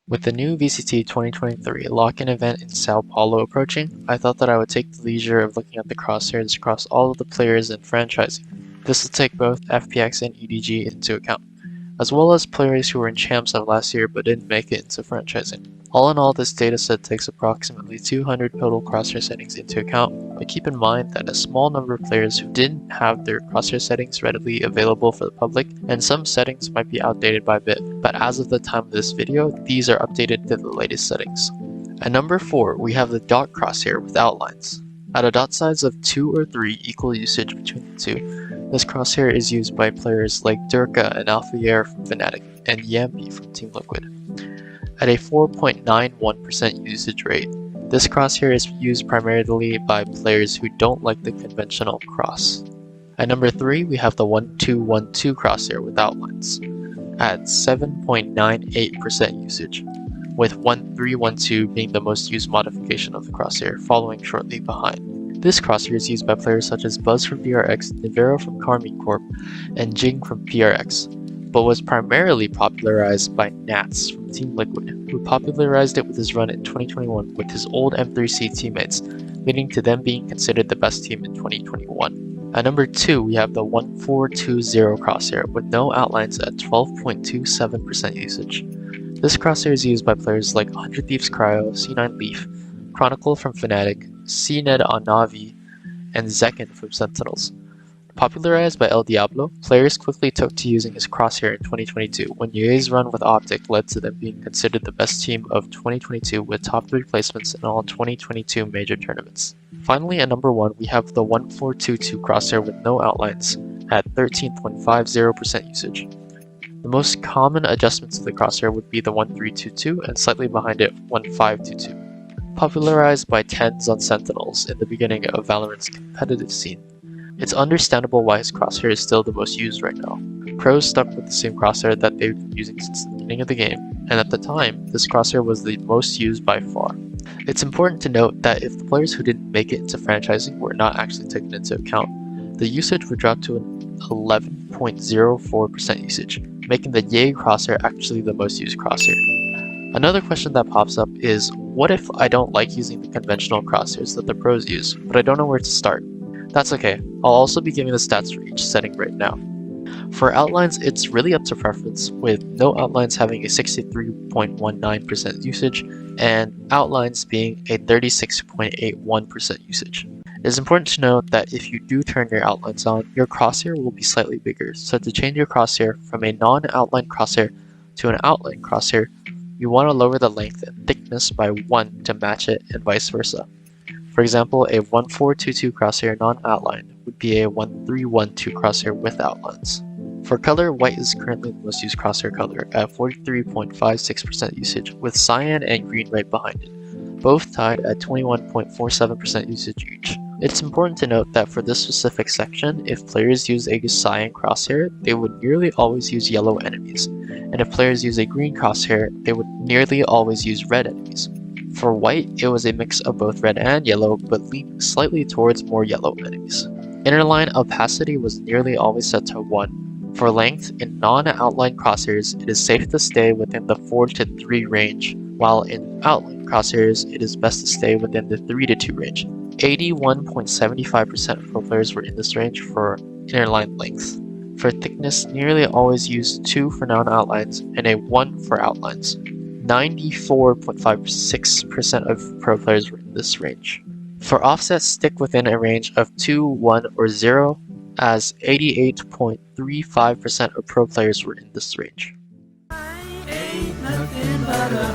With the new VCT 2023 lock-in event in Sao Paulo approaching, I thought that I would take the leisure of looking at the crosshairs across all of the players and franchising. This will take both FPX and EDG into account, as well as players who were in champs of last year but didn't make it into franchising. All in all, this dataset takes approximately 200 total crosshair settings into account, but keep in mind that a small number of players who didn't have their crosshair settings readily available for the public, and some settings might be outdated by a bit, but as of the time of this video, these are updated to the latest settings. At number 4, we have the dot crosshair with outlines. At a dot size of 2 or 3 equal usage between the two, this crosshair is used by players like Durka and Alphayer from Fnatic, and Yampi from Team Liquid. At a 4.91% usage rate, this crosshair is used primarily by players who don't like the conventional cross. At number 3, we have the 1212 crosshair with outlines, at 7.98% usage, with 1312 being the most used modification of the crosshair, following shortly behind. This crosshair is used by players such as Buzz from DRX, Nivero from Carmine Corp, and Jing from PRX, but was primarily popularized by Nats from Team Liquid, who popularized it with his run in 2021 with his old M3C teammates, leading to them being considered the best team in 2021. At number 2, we have the 1420 crosshair with no outlines at 12.27% usage. This crosshair is used by players like 100 Thieves Cryo, C9 Leaf, Chronicle from Fnatic, CNED on Navi, and Zekin from Sentinels. Popularized by El Diablo, players quickly took to using his crosshair in 2022 when Ye's run with Optic led to them being considered the best team of 2022 with top 3 placements in all 2022 major tournaments. Finally, at number 1, we have the 1422 crosshair with no outlines at 13.50% usage. The most common adjustments to the crosshair would be the 1322 and slightly behind it 1522. Popularized by Tens on Sentinels in the beginning of Valorant's competitive scene, it's understandable why his crosshair is still the most used right now. Pros stuck with the same crosshair that they've been using since the beginning of the game, and at the time, this crosshair was the most used by far. It's important to note that if the players who didn't make it into franchising were not actually taken into account, the usage would drop to an 11.04% usage, making the Ye crosshair actually the most used crosshair. Another question that pops up is, what if I don't like using the conventional crosshairs that the pros use, but I don't know where to start? That's okay, I'll also be giving the stats for each setting right now. For outlines, it's really up to preference, with no outlines having a 63.19% usage, and outlines being a 36.81% usage. It is important to note that if you do turn your outlines on, your crosshair will be slightly bigger, so to change your crosshair from a non-outline crosshair to an outline crosshair, you want to lower the length and thickness by 1 to match it and vice versa. For example, a 1422 crosshair non-outlined would be a 1312 crosshair with outlines. For color, white is currently the most used crosshair color at 43.56% usage, with cyan and green right behind it, both tied at 21.47% usage each. It's important to note that for this specific section, if players use a cyan crosshair, they would nearly always use yellow enemies, and if players use a green crosshair, they would nearly always use red enemies. For white, it was a mix of both red and yellow, but leaning slightly towards more yellow enemies. Innerline opacity was nearly always set to 1. For length, in non-outline crosshairs, it is safe to stay within the 4 to 3 range, while in outline crosshairs, it is best to stay within the 3 to 2 range. 81.75% of pro players were in this range for innerline length. For thickness, nearly always use 2 for non-outlines and a 1 for outlines. 94.56% of pro players were in this range. For offset, stick within a range of 2, 1, or 0, as 88.35% of pro players were in this range. Ain't nothing but a